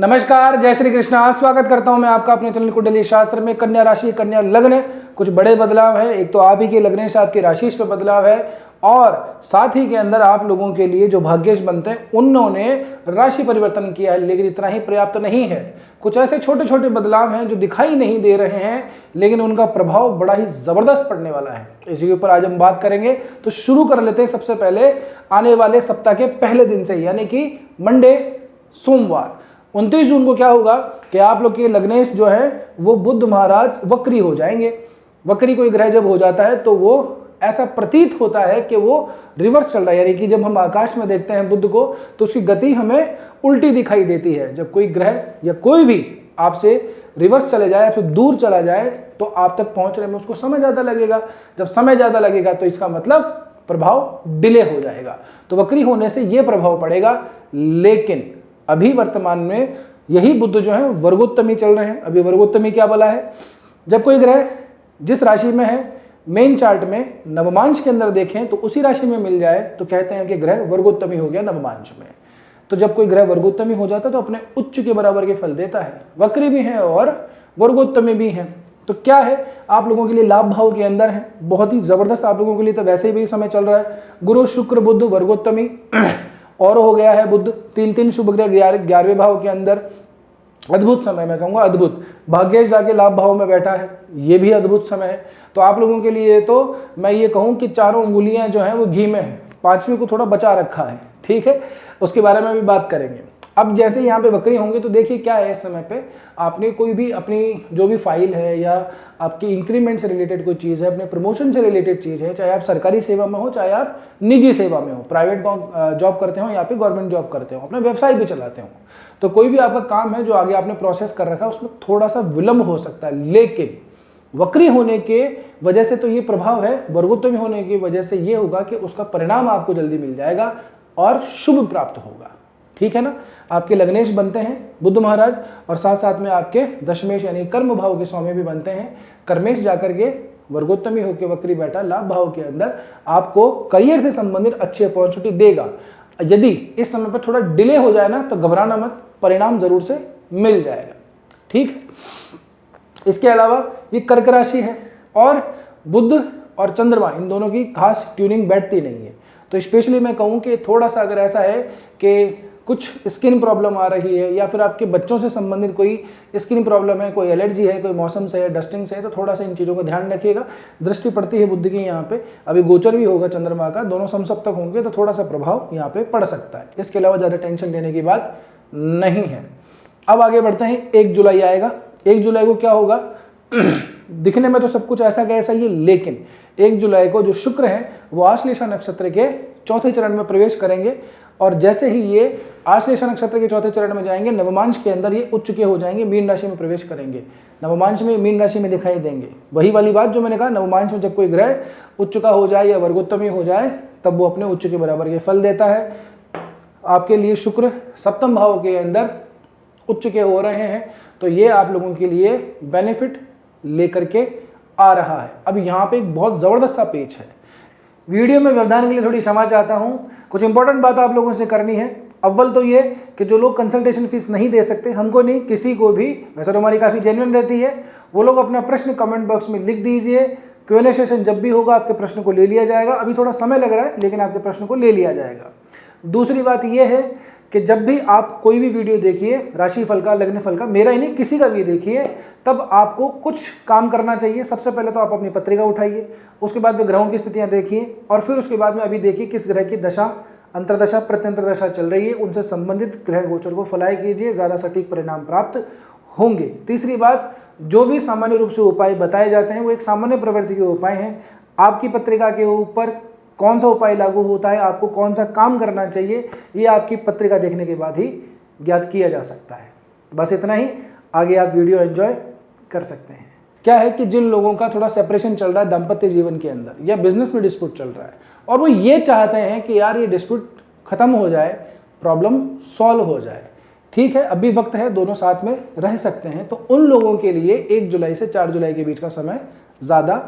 नमस्कार, जय श्री कृष्णा। स्वागत करता हूं मैं आपका अपने चैनल कुंडली शास्त्र में। कन्या राशि, कन्या लग्न, कुछ बड़े बदलाव है। एक तो आप ही के लग्न से आपकी राशि पे बदलाव है और साथ ही के अंदर आप लोगों के लिए जो भाग्यश बनते हैं उन्होंने राशि परिवर्तन किया है, लेकिन इतना ही पर्याप्त नहीं है। कुछ ऐसे छोटे छोटे बदलाव हैं जो दिखाई नहीं दे रहे हैं, लेकिन उनका प्रभाव बड़ा ही जबरदस्त पड़ने वाला है। इसी के ऊपर आज हम बात करेंगे। तो शुरू कर लेते हैं सबसे पहले आने वाले सप्ताह के पहले दिन से, यानी कि मंडे, सोमवार 29 जून को क्या होगा कि आप लोग के लग्नेश जो है वो बुध महाराज वक्री हो जाएंगे। वक्री कोई ग्रह जब हो जाता है तो वो ऐसा प्रतीत होता है कि वो रिवर्स चल रहा है, यानी कि जब हम आकाश में देखते हैं बुध को तो उसकी गति हमें उल्टी दिखाई देती है। जब कोई ग्रह या कोई भी आपसे रिवर्स चले जाए, आपसे दूर चला जाए, तो आप तक पहुंचने में उसको समय ज्यादा लगेगा। जब समय ज्यादा लगेगा तो इसका मतलब प्रभाव डिले हो जाएगा। तो वक्री होने से यह प्रभाव पड़ेगा, लेकिन अभी वर्तमान में यही बुध जो है वर्गोत्तमी चल रहे हैं। अभी वर्गोत्तमी क्या बोला है, जब कोई ग्रह जिस राशि में है मेन चार्ट में नवमांश के अंदर देखें तो उसी राशि में मिल जाए तो कहते हैं कि ग्रह वर्गोत्तमी हो गया नवमांश में। तो जब कोई ग्रह वर्गोत्तमी हो जाता है तो अपने उच्च के बराबर के फल देता है। वक्री भी है और वर्गोत्तमी भी है। तो क्या है, आप लोगों के लिए लाभ भाव के अंदर है, बहुत ही जबरदस्त आप लोगों के लिए। तो वैसे भी समय चल रहा है, गुरु शुक्र बुध वर्गोत्तमी और हो गया है बुध, तीन शुभ ग्रह 11वें भाव के अंदर। अद्भुत समय, मैं कहूंगा अद्भुत। भाग्येश जाके लाभ भाव में बैठा है, ये भी अद्भुत समय है। तो आप लोगों के लिए तो मैं ये कहूं कि चारों उंगलियां जो हैं वो घी में है, पांचवी को थोड़ा बचा रखा है, ठीक है। उसके बारे में भी बात करेंगे। अब जैसे यहाँ पे वक्री होंगे तो देखिए क्या है, इस समय पे आपने कोई भी अपनी जो भी फाइल है या आपकी इंक्रीमेंट से रिलेटेड कोई चीज़ है, अपने प्रमोशन से रिलेटेड चीज़ है, चाहे आप सरकारी सेवा में हो चाहे आप निजी सेवा में हो, प्राइवेट जॉब करते हो या फिर गवर्नमेंट जॉब करते हो, अपना व्यवसाय भी चलाते हो, तो कोई भी आपका काम है जो आगे आपने प्रोसेस कर रखा है उसमें थोड़ा सा विलंब हो सकता है। लेकिन वक्री होने के वजह से तो ये प्रभाव है, वर्गोत्तमी होने की वजह से ये होगा कि उसका परिणाम आपको जल्दी मिल जाएगा और शुभ प्राप्त होगा, ठीक है ना। आपके लग्नेश बनते हैं बुध महाराज और साथ साथ में आपके दशमेश यानी कर्म भाव के स्वामी भी बनते हैं। कर्मेश जाकर के वर्गोत्तमी होकर वक्री बैठा लाभ भाव के अंदर आपको करियर से संबंधित अच्छी अपॉर्चुनिटी देगा। यदि इस समय पर थोड़ा डिले हो जाए ना तो घबराना मत, परिणाम जरूर से मिल जाएगा, ठीक है। इसके अलावा ये कर्क राशि है और बुध और चंद्रमा इन दोनों की खास ट्यूनिंग बैठती नहीं है। तो स्पेशली मैं कहूँ कि थोड़ा सा अगर ऐसा है कि कुछ स्किन प्रॉब्लम आ रही है या फिर आपके बच्चों से संबंधित कोई स्किन प्रॉब्लम है, कोई एलर्जी है, कोई मौसम से है, डस्टिंग से है, तो थोड़ा सा इन चीज़ों का ध्यान रखिएगा। दृष्टि पड़ती है बुध की यहाँ पे, अभी गोचर भी होगा चंद्रमा का, दोनों समसप्तक होंगे तो थोड़ा सा प्रभाव यहाँ पे पड़ सकता है। इसके अलावा ज़्यादा टेंशन लेने की बात नहीं है। अब आगे बढ़ते हैं, 1 जुलाई आएगा। 1 जुलाई को क्या होगा दिखने में तो सब कुछ ऐसा का ऐसा ही है, लेकिन 1 जुलाई को जो शुक्र है वो आश्लेषा नक्षत्र के चौथे चरण में प्रवेश करेंगे और जैसे ही ये आश्लेषा नक्षत्र के चौथे चरण में जाएंगे नवमांश के अंदर ये उच्च के हो जाएंगे, मीन राशि में प्रवेश करेंगे। नवमांश में मीन राशि में दिखाई देंगे। वही वाली बात जो मैंने कहा, नवमांश में जब कोई ग्रह उच्च का हो जाए या वर्गोत्तमी हो जाए तब वो अपने उच्च के बराबर के फल देता है। आपके लिए शुक्र सप्तम भाव के अंदर उच्च के हो रहे हैं तो ये आप लोगों के लिए बेनिफिट लेकर के आ रहा है। अब यहाँ पे एक बहुत ज़बरदस्त सा पेच है। वीडियो में व्यवधान के लिए थोड़ी क्षमा चाहता हूँ, कुछ इंपॉर्टेंट बात आप लोगों से करनी है। अव्वल तो ये कि जो लोग कंसल्टेशन फीस नहीं दे सकते, हमको नहीं किसी को भी, वैसे तो हमारी काफ़ी जेन्युइन रहती है, वो लोग अपना प्रश्न कमेंट बॉक्स में लिख दीजिए। Q&A सेशन जब भी होगा आपके प्रश्न को ले लिया जाएगा। अभी थोड़ा समय लग रहा है लेकिन आपके प्रश्न को ले लिया जाएगा। दूसरी बात यह है कि जब भी आप कोई भी वीडियो देखिए, राशि फल का, लग्न फल का, मेरा ही नहीं किसी का भी देखिए, तब आपको कुछ काम करना चाहिए। सबसे पहले तो आप अपनी पत्रिका उठाइए, उसके बाद में ग्रहों की स्थितियां देखिए और फिर उसके बाद में अभी देखिए किस ग्रह की दशा, अंतरदशा, प्रत्यंतर दशा चल रही है, उनसे संबंधित ग्रह गोचर को फॉलो कीजिए, ज़्यादा सटीक परिणाम प्राप्त होंगे। तीसरी बात, जो भी सामान्य रूप से उपाय बताए जाते हैं वो एक सामान्य प्रवृत्ति के उपाय हैं। आपकी पत्रिका के ऊपर कौन सा उपाय लागू होता है, आपको कौन सा काम करना चाहिए, ये आपकी पत्रिका देखने के बाद ही ज्ञात किया जा सकता है। बस इतना ही, आगे आप वीडियो एंजॉय कर सकते हैं। क्या है कि जिन लोगों का थोड़ा सेपरेशन चल रहा है दाम्पत्य जीवन के अंदर या बिजनेस में डिस्प्यूट चल रहा है और वो ये चाहते हैं कि यार ये डिस्प्यूट खत्म हो जाए, प्रॉब्लम सॉल्व हो जाए, ठीक है, अभी वक्त है, दोनों साथ में रह सकते हैं, तो उन लोगों के लिए 1 जुलाई से 4 जुलाई के बीच का समय ज़्यादा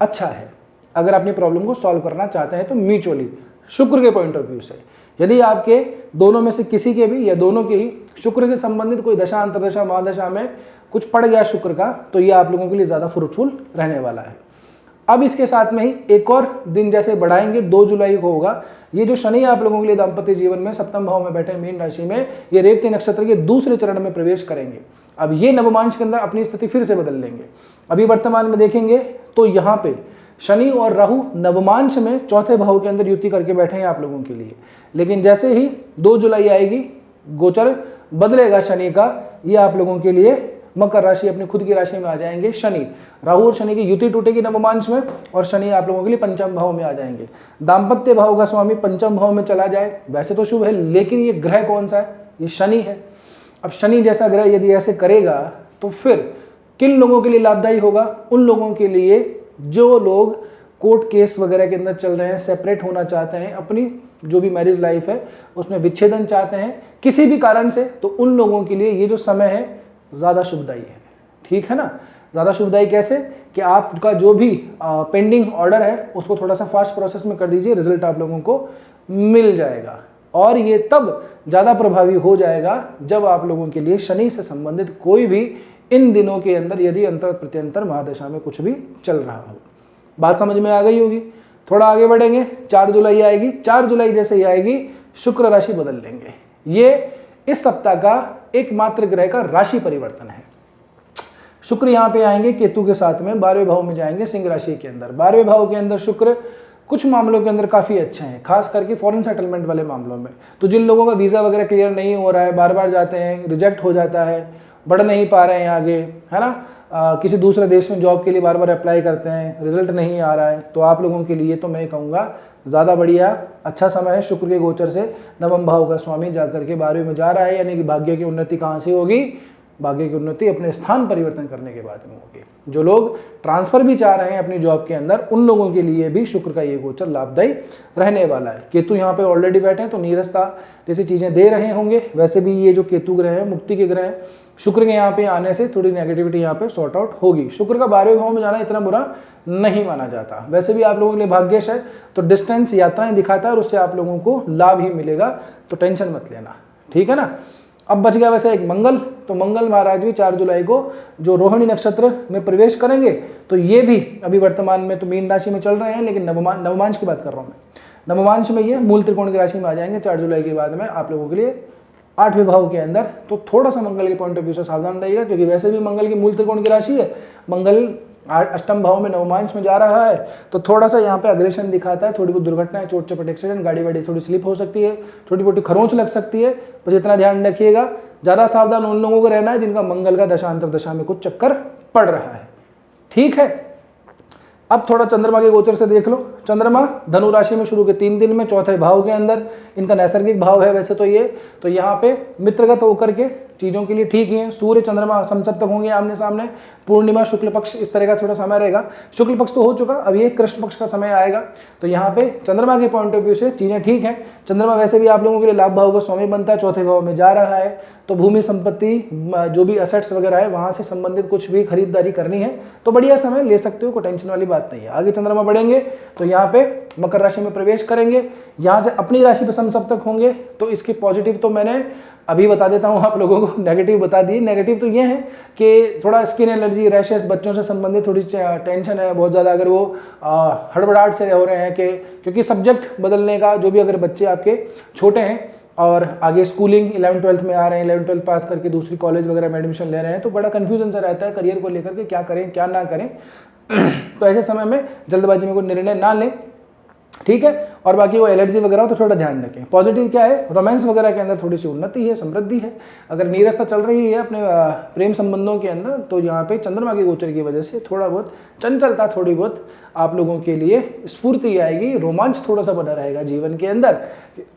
अच्छा है अगर अपनी प्रॉब्लम को सॉल्व करना चाहते हैं तो म्यूचुअली शुक्र के पॉइंट ऑफ व्यू से। यदि आपके दोनों में से किसी के भी या दोनों के ही शुक्र से संबंधित कोई दशा, अंतरदशा, महादशा में कुछ पड़ गया शुक्र का, तो ये आप लोगों के लिए ज़्यादा फ्रूटफुल रहने वाला है। अब इसके साथ में ही एक और दिन जैसे बढ़ाएंगे, 2 जुलाई को होगा। ये जो शनि आप लोगों के लिए दाम्पत्य जीवन में सप्तम भाव में बैठे मीन राशि में, ये रेवती नक्षत्र के दूसरे चरण में प्रवेश करेंगे। अब ये नवमांश के अंदर अपनी स्थिति फिर से बदल लेंगे। अभी वर्तमान में देखेंगे तो यहाँ पे शनि और राहु नवमांश में चौथे भाव के अंदर युति करके बैठे हैं आप लोगों के लिए। लेकिन जैसे ही 2 जुलाई आएगी, गोचर बदलेगा शनि का, ये आप लोगों के लिए मकर राशि अपनी खुद की राशि में आ जाएंगे। शनि, राहु और शनि की युति टूटेगी नवमांश में, और शनि आप लोगों के लिए पंचम भाव में आ जाएंगे। दाम्पत्य भाव का स्वामी पंचम भाव में चला जाए, वैसे तो शुभ है, लेकिन ये ग्रह कौन सा है? ये शनि है। अब शनि जैसा ग्रह यदि ऐसे करेगा तो फिर किन लोगों के लिए लाभदायी होगा? उन लोगों के लिए जो लोग कोर्ट केस वगैरह के अंदर चल रहे हैं, सेपरेट होना चाहते हैं, अपनी जो भी मैरिज लाइफ है उसमें विच्छेदन चाहते हैं किसी भी कारण से, तो उन लोगों के लिए ये जो समय है ज़्यादा शुभदायी है। ठीक है ना? ज़्यादा शुभदायी कैसे कि आपका जो भी पेंडिंग ऑर्डर है उसको थोड़ा सा फास्ट प्रोसेस में कर दीजिए, रिजल्ट आप लोगों को मिल जाएगा। और ये तब ज़्यादा प्रभावी हो जाएगा जब आप लोगों के लिए शनि से संबंधित कोई भी इन दिनों के अंदर यदि अंतर प्रत्यंतर महादशा में कुछ भी चल रहा हो। बात समझ में आ गई होगी। थोड़ा आगे बढ़ेंगे, 4 जुलाई आएगी। 4 जुलाई जैसे ही आएगी, शुक्र राशि बदल लेंगे। ये इस सप्ताह का एकमात्र ग्रह का राशि परिवर्तन है। शुक्र यहाँ पे आएंगे केतु के साथ में, 12वें भाव में जाएंगे सिंह राशि के अंदर। 12वें भाव के अंदर शुक्र कुछ मामलों के अंदर काफ़ी अच्छे हैं, खास करके फॉरेन सेटलमेंट वाले मामलों में। तो जिन लोगों का वीज़ा वगैरह क्लियर नहीं हो रहा है, बार बार जाते हैं, रिजेक्ट हो जाता है, बढ़ नहीं पा रहे हैं आगे, है ना, किसी दूसरे देश में जॉब के लिए बार बार अप्लाई करते हैं, रिजल्ट नहीं आ रहा है, तो आप लोगों के लिए तो मैं कहूँगा ज़्यादा बढ़िया अच्छा समय है। शुक्र के गोचर से नवम भाव का स्वामी जाकर के 12वें में जा रहा है, यानी कि भाग्य की उन्नति कहाँ से होगी? भाग्य की उन्नति अपने स्थान परिवर्तन करने के बाद में होगी। जो लोग ट्रांसफर भी चाह रहे हैं अपनी जॉब के अंदर, उन लोगों के लिए भी शुक्र का ये गोचर लाभदायी रहने वाला है। केतु यहाँ पे ऑलरेडी बैठे हैं तो नीरसता जैसी चीज़ें दे रहे होंगे। वैसे भी ये जो केतु ग्रह है मुक्ति के ग्रह है, शुक्र के यहाँ पे आने से थोड़ी नेगेटिविटी यहाँ पे सॉर्ट आउट होगी। शुक्र का 12वें भाव में जाना इतना बुरा नहीं माना जाता। वैसे भी आप लोगों के लिए भाग्यश है, तो डिस्टेंस यात्राएं दिखाता है और उससे आप लोगों को लाभ ही मिलेगा, तो टेंशन मत लेना। ठीक है ना? अब बच गया वैसे एक मंगल, तो मंगल महाराज भी 4 जुलाई को जो रोहिणी नक्षत्र में प्रवेश करेंगे, तो ये भी अभी वर्तमान में तो मीन राशि में चल रहे हैं, लेकिन नवमांश की बात कर रहा हूँ मैं। नवमांश में ये मूल त्रिकोण की राशि में आ जाएंगे 4 जुलाई के बाद में आप लोगों के लिए 8वें भाव के अंदर। तो थोड़ा सा मंगल के पॉइंट ऑफ व्यू से सावधान रहिएगा, क्योंकि वैसे भी मंगल की मूल त्रिकोण की राशि है। मंगल अष्टम भाव में नवमांश में जा रहा है, तो थोड़ा सा यहाँ पे अग्रेशन दिखाता है, थोड़ी बहुत दुर्घटनाएं, चोट चपट, एक्सीडेंट, गाड़ी वाड़ी थोड़ी स्लिप हो सकती है, छोटी मोटी खरोंच लग सकती है। बस इतना ध्यान रखिएगा। ज़्यादा सावधान उन लोगों को रहना है जिनका मंगल का दशांतर दशा में कुछ चक्कर पड़ रहा है। ठीक है? अब थोड़ा चंद्रमा के गोचर से देख लो। चंद्रमा धनु राशि में शुरू के 3 दिन में चौथे भाव के अंदर, इनका नैसर्गिक भाव है वैसे तो ये, तो यहाँ पे मित्रगत होकर के चीज़ों के लिए ठीक ही है। सूर्य चंद्रमा समसप्तक होंगे आमने सामने। पूर्णिमा शुक्ल पक्ष इस तरह का थोड़ा समय रहेगा। शुक्ल पक्ष तो हो चुका, अब ये कृष्ण पक्ष का समय आएगा। तो यहाँ पे चंद्रमा के पॉइंट ऑफ व्यू से चीज़ें ठीक हैं। चंद्रमा वैसे भी आप लोगों के लिए लाभ भाव का स्वामी बनता है, चौथे भाव में जा रहा है, तो भूमि संपत्ति जो भी असेट्स वगैरह है वहाँ से संबंधित कुछ भी खरीदारी करनी है तो बढ़िया समय ले सकते हो, कोई टेंशन वाली बात नहीं है। आगे चंद्रमा बढ़ेंगे तो यहाँ पे मकर राशि में प्रवेश करेंगे, यहाँ से अपनी राशि पर समसप्तक होंगे। तो इसके पॉजिटिव तो मैंने अभी बता देता हूँ आप लोगों को, नेगेटिव बता दी। नेगेटिव तो ये है कि थोड़ा स्किन एलर्जी, रैशेस, बच्चों से संबंधित थोड़ी टेंशन है बहुत ज़्यादा, अगर वो हड़बड़ाहट से हो रहे हैं कि क्योंकि सब्जेक्ट बदलने का, जो भी अगर बच्चे आपके छोटे हैं और आगे स्कूलिंग 11th-12th में आ रहे हैं, 11th-12th पास करके दूसरी कॉलेज वगैरह में एडमिशन ले रहे हैं, तो बड़ा कन्फ्यूजन सा रहता है करियर को लेकर के, क्या करें क्या ना करें। तो ऐसे समय में जल्दबाजी में कोई निर्णय ना लें। ठीक है? और बाकी वो एलर्जी वगैरह हो तो थोड़ा ध्यान रखें। पॉजिटिव क्या है? रोमांस वगैरह के अंदर थोड़ी सी उन्नति है, समृद्धि है। अगर नीरसता चल रही है अपने प्रेम संबंधों के अंदर, तो यहाँ पे चंद्रमा के गोचर की वजह से थोड़ा बहुत चंचलता, थोड़ी बहुत आप लोगों के लिए स्फूर्ति आएगी, रोमांच थोड़ा सा बना रहेगा जीवन के अंदर,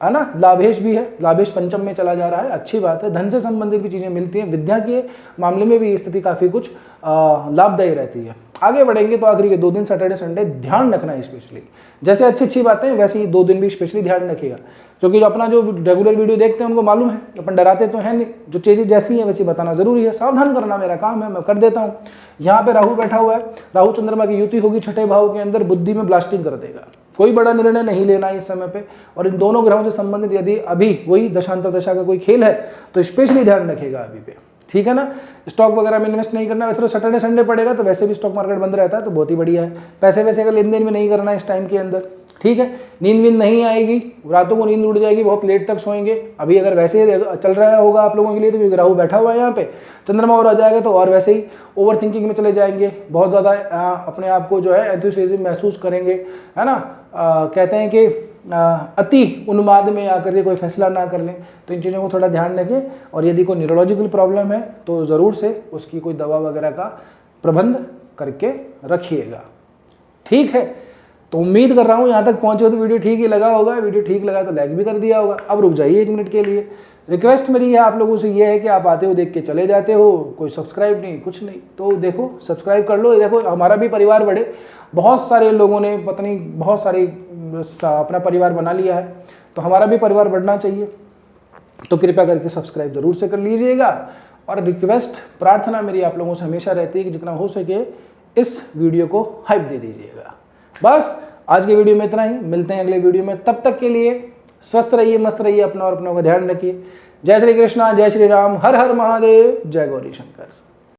है ना। लाभेश भी है, लाभेश पंचम में चला जा रहा है, अच्छी बात है। धन से संबंधित भी चीज़ें मिलती हैं, विद्या के मामले में भी स्थिति काफ़ी कुछ लाभदायी रहती है। आगे बढ़ेंगे तो आखिरी के 2 दिन सैटरडे संडे ध्यान रखना है स्पेशली। जैसे अच्छी बातें वैसे ही 2 दिन भी स्पेशली ध्यान रखिएगा, क्योंकि जो अपना जो रेगुलर वीडियो देखते हैं उनको मालूम है, अपन डराते तो हैं नहीं, जो चीज़ें जैसी हैं वैसी बताना जरूरी है। सावधान करना मेरा काम है, मैं कर देता हूँ। यहाँ पे राहु बैठा हुआ है, राहु चंद्रमा की युति होगी 6ठे भाव के अंदर, बुद्धि में ब्लास्टिंग कर देगा, कोई बड़ा निर्णय नहीं लेना है इस समय पे। और इन दोनों ग्रहों से संबंधित यदि अभी वही दशांतर दशा का कोई खेल है तो स्पेशली ध्यान रखिएगा अभी पे, ठीक है ना। स्टॉक वगैरह में इन्वेस्ट नहीं करना। वैसे तो सैटरडे संडे पड़ेगा तो वैसे भी स्टॉक मार्केट बंद रहता है, तो बहुत ही बढ़िया है। पैसे वैसे का लेन देन भी नहीं करना है इस टाइम के अंदर, ठीक है। नींद वींद नहीं आएगी, रातों को नींद उड़ जाएगी, बहुत लेट तक सोएंगे। अभी अगर वैसे ही चल रहा होगा आप लोगों के लिए तो क्योंकि राहु बैठा हुआ है यहाँ पे, चंद्रमा और आ जाएगा तो और वैसे ही ओवर थिंकिंग में चले जाएंगे, बहुत ज़्यादा अपने आप को जो है एंथुसियाज्म महसूस करेंगे, है ना। कहते हैं कि अति उन्माद में आकर के कोई फैसला ना कर लें। तो इन चीज़ों को थोड़ा ध्यान रखें। और यदि कोई न्यूरोलॉजिकल प्रॉब्लम है तो ज़रूर से उसकी कोई दवा वगैरह का प्रबंध करके रखिएगा, ठीक है। तो उम्मीद कर रहा हूँ यहाँ तक पहुँचे हो तो वीडियो ठीक ही लगा होगा। वीडियो ठीक लगा तो लाइक भी कर दिया होगा। अब रुक जाइए 1 मिनट के लिए। रिक्वेस्ट मेरी है आप लोगों से ये है कि आप आते हो देख के चले जाते हो, कोई सब्सक्राइब नहीं कुछ नहीं, तो देखो सब्सक्राइब कर लो। देखो हमारा भी परिवार बढ़े, बहुत सारे लोगों ने पता नहीं बहुत सारी अपना परिवार बना लिया है, तो हमारा भी परिवार बढ़ना चाहिए। तो कृपया करके सब्सक्राइब जरूर से कर लीजिएगा। और रिक्वेस्ट प्रार्थना मेरी आप लोगों से हमेशा रहती है कि जितना हो सके इस वीडियो को हाइप दे दीजिएगा। बस आज के वीडियो में इतना ही, मिलते हैं अगले वीडियो में। तब तक के लिए स्वस्थ रहिए, मस्त रहिए, अपना और अपनों का ध्यान रखिए। जय श्री कृष्णा, जय श्री राम, हर हर महादेव, जय गौरी शंकर।